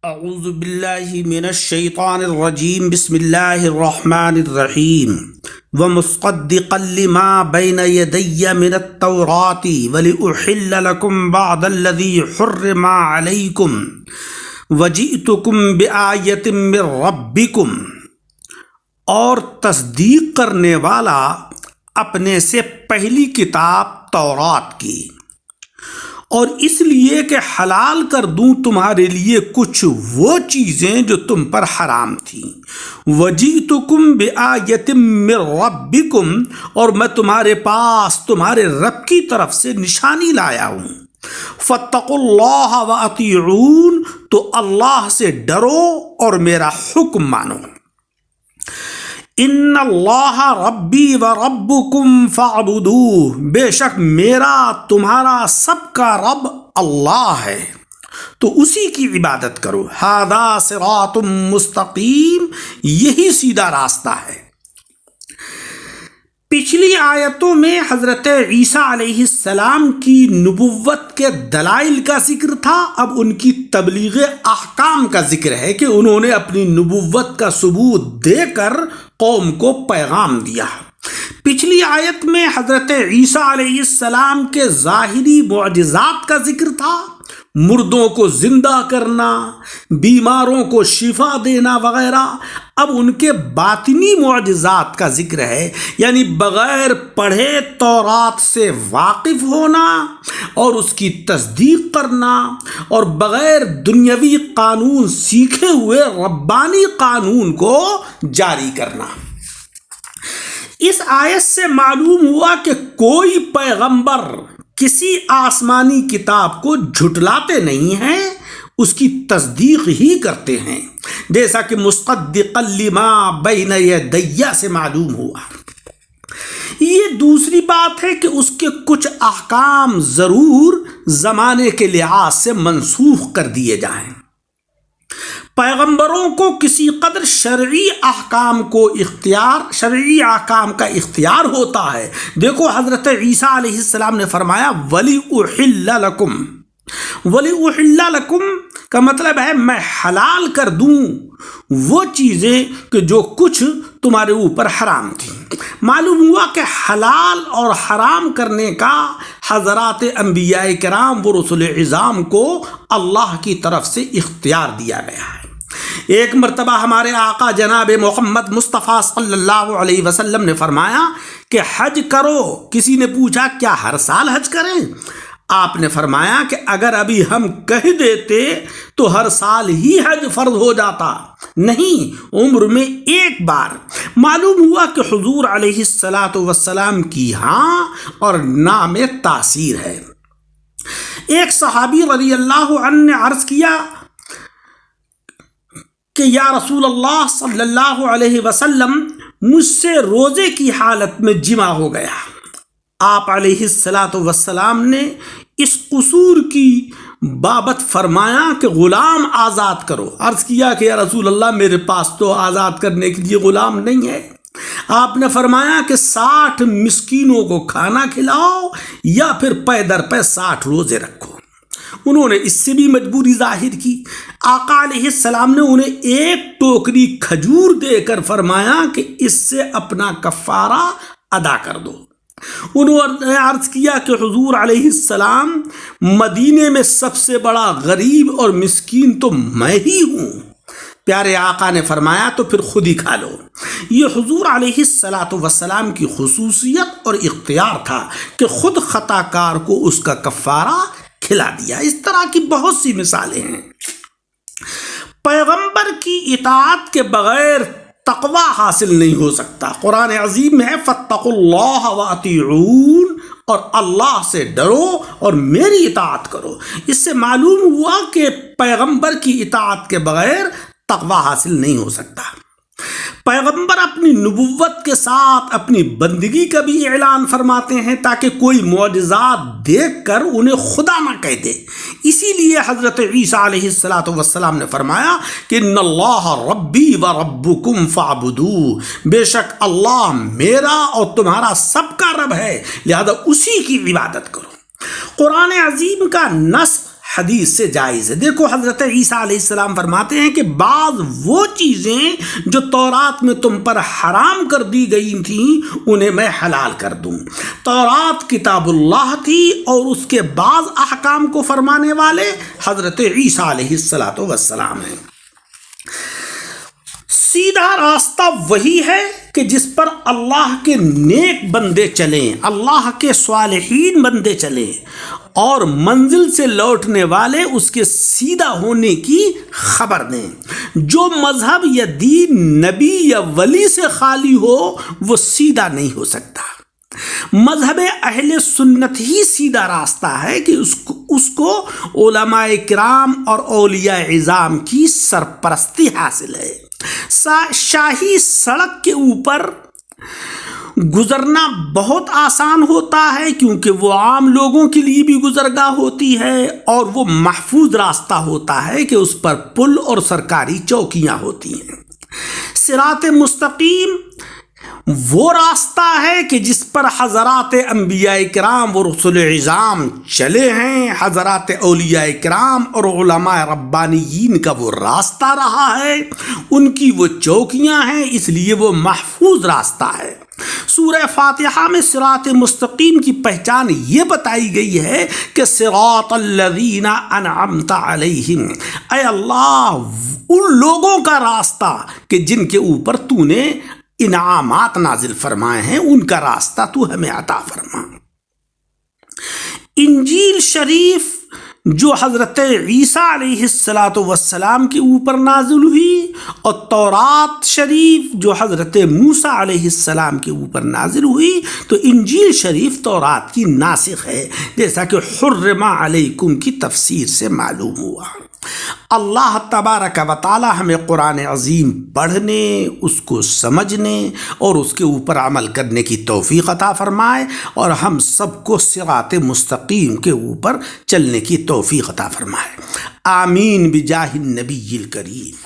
اعوذ باللہ من الشیطان الرجیم بسم اللہ الرحمن الرحیم ومصدقا لما بین یدی من التوراۃ ولأحل لکم بعض الذی حرم علیکم وجئتکم بآیۃ من ربکم، اور تصدیق کرنے والا اپنے سے پہلی کتاب تورات کی، اور اس لیے کہ حلال کر دوں تمہارے لیے کچھ وہ چیزیں جو تم پر حرام تھیں۔ وجئتکم بآیۃ من ربکم، اور میں تمہارے پاس تمہارے رب کی طرف سے نشانی لایا ہوں۔ فاتقوا اللہ واطیعون، تو اللہ سے ڈرو اور میرا حکم مانو۔ ان اللہ ربی و ربکم فاعبدوہ، بے شک میرا تمہارا سب کا رب اللہ ہے، تو اسی کی عبادت کرو۔ ھذا صراط مستقیم، یہی سیدھا راستہ ہے۔ پچھلی آیتوں میں حضرت عیسیٰ علیہ السلام کی نبوت کے دلائل کا ذکر تھا، اب ان کی تبلیغ احکام کا ذکر ہے کہ انہوں نے اپنی نبوت کا ثبوت دے کر قوم کو پیغام دیا۔ پچھلی آیت میں حضرت عیسیٰ علیہ السلام کے ظاہری معجزات کا ذکر تھا، مردوں کو زندہ کرنا، بیماروں کو شفا دینا وغیرہ۔ اب ان کے باطنی معجزات کا ذکر ہے، یعنی بغیر پڑھے تورات سے واقف ہونا اور اس کی تصدیق کرنا، اور بغیر دنیاوی قانون سیکھے ہوئے ربانی قانون کو جاری کرنا۔ اس آیت سے معلوم ہوا کہ کوئی پیغمبر کسی آسمانی کتاب کو جھٹلاتے نہیں ہیں، اس کی تصدیق ہی کرتے ہیں، جیسا کہ مصدقا لما بین یدی سے معلوم ہوا۔ یہ دوسری بات ہے کہ اس کے کچھ احکام ضرور زمانے کے لحاظ سے منسوخ کر دیے جائیں۔ پیغمبروں کو کسی قدر شرعی احکام کا اختیار ہوتا ہے۔ دیکھو حضرت عیسیٰ علیہ السلام نے فرمایا وَلِأُحِلَّ لَكُمْ، وَلِأُحِلَّ لَكُمْ کا مطلب ہے میں حلال کر دوں وہ چیزیں کہ جو کچھ تمہارے اوپر حرام تھیں۔ معلوم ہوا کہ حلال اور حرام کرنے کا حضرات انبیاء کرام و رسل عظام کو اللہ کی طرف سے اختیار دیا گیا ہے۔ ایک مرتبہ ہمارے آقا جناب محمد مصطفیٰ صلی اللہ علیہ وسلم نے فرمایا کہ حج کرو۔ کسی نے پوچھا کیا ہر سال حج کریں؟ آپ نے فرمایا کہ اگر ابھی ہم کہہ دیتے تو ہر سال ہی حج فرض ہو جاتا، نہیں، عمر میں ایک بار۔ معلوم ہوا کہ حضور علیہ الصلاۃ والسلام کی ہاں اور نا میں تاثیر ہے۔ ایک صحابی رضی اللہ عنہ نے عرض کیا کہ یا رسول اللہ صلی اللہ علیہ وسلم، مجھ سے روزے کی حالت میں جمع ہو گیا۔ آپ علیہ الصلاۃ والسلام نے اس قصور کی بابت فرمایا کہ غلام آزاد کرو۔ عرض کیا کہ یا رسول اللہ میرے پاس تو آزاد کرنے کے لیے غلام نہیں ہے۔ آپ نے فرمایا کہ 60 مسکینوں کو کھانا کھلاؤ یا پھر پے در پے 60 روزے رکھو۔ انہوں نے اس سے بھی مجبوری ظاہر کی۔ آقا علیہ السلام نے انہیں ایک ٹوکری کھجور دے کر فرمایا کہ اس سے اپنا کفارہ ادا کر دو۔ انہوں نے عرض کیا کہ حضور علیہ السلام، مدینے میں سب سے بڑا غریب اور مسکین تو میں ہی ہوں۔ پیارے آقا نے فرمایا تو پھر خود ہی کھا لو۔ یہ حضور علیہ الصلاۃ والسلام کی خصوصیت اور اختیار تھا کہ خود خطا کار کو اس کا کفارہ کھلا دیا۔ اس طرح کی بہت سی مثالیں ہیں۔ پیغمبر کی اطاعت کے بغیر تقوی حاصل نہیں ہو سکتا۔ قرآن عظیم میں ہے فاتقوا اللہ واطیعون، اور اللہ سے ڈرو اور میری اطاعت کرو۔ اس سے معلوم ہوا کہ پیغمبر کی اطاعت کے بغیر تقوی حاصل نہیں ہو سکتا۔ پیغمبر اپنی نبوت کے ساتھ اپنی بندگی کا بھی اعلان فرماتے ہیں تاکہ کوئی معجزات دیکھ کر انہیں خدا نہ کہہ دے۔ اسی لیے حضرت عیسیٰ علیہ الصلاۃ والسلام نے فرمایا کہ ان اللہ ربی و ربکم فاعبدوہ، بے شک اللہ میرا اور تمہارا سب کا رب ہے، لہذا اسی کی عبادت کرو۔ قرآن عظیم کا نسخ حدیث سے جائز ہے۔ دیکھو حضرت عیسیٰ علیہ السلام فرماتے ہیں کہ بعض وہ چیزیں جو تورات میں تم پر حرام کر دی گئی تھیں انہیں میں حلال کر دوں۔ تورات کتاب اللہ تھی اور اس کے بعض احکام کو فرمانے والے حضرت عیسیٰ علیہ السلام ہیں۔ سیدھا راستہ وہی ہے کہ جس پر اللہ کے نیک بندے چلیں، اللہ کے صالحین بندے چلیں، اور منزل سے لوٹنے والے اس کے سیدھا ہونے کی خبر دیں۔ جو مذہب یا دین نبی یا ولی سے خالی ہو وہ سیدھا نہیں ہو سکتا۔ مذہب اہل سنت ہی سیدھا راستہ ہے کہ اس کو علماء کرام اور اولیاء عظام کی سرپرستی حاصل ہے۔ شاہی سڑک کے اوپر گزرنا بہت آسان ہوتا ہے کیونکہ وہ عام لوگوں کے لیے بھی گزرگاہ ہوتی ہے، اور وہ محفوظ راستہ ہوتا ہے کہ اس پر پل اور سرکاری چوکیاں ہوتی ہیں۔ صراط مستقیم وہ راستہ ہے کہ جس پر حضرات انبیاء کرام و رسول اعظام چلے ہیں، حضرات اولیاء کرام اور علماء ربانیین کا وہ راستہ رہا ہے، ان کی وہ چوکیاں ہیں، اس لیے وہ محفوظ راستہ ہے۔ سورہ فاتحہ میں صراط مستقیم کی پہچان یہ بتائی گئی ہے کہ صراط الذین انعمت علیہم، اے اللہ ان لوگوں کا راستہ کہ جن کے اوپر تو نے انعامات نازل فرمائے ہیں، ان کا راستہ تو ہمیں عطا فرما۔ انجیل شریف جو حضرت عیسیٰ علیہ السلام کے اوپر نازل ہوئی، اور تورات شریف جو حضرت موسیٰ علیہ السلام کے اوپر نازل ہوئی، تو انجیل شریف تورات کی ناسخ ہے، جیسا کہ حرم علیکم کی تفسیر سے معلوم ہوا۔ اللہ تبارک و تعالی ہمیں قرآن عظیم پڑھنے، اس کو سمجھنے اور اس کے اوپر عمل کرنے کی توفیق عطا فرمائے، اور ہم سب کو صراط مستقیم کے اوپر چلنے کی توفیق عطا فرمائے۔ آمین بجاہ النبی الکریم۔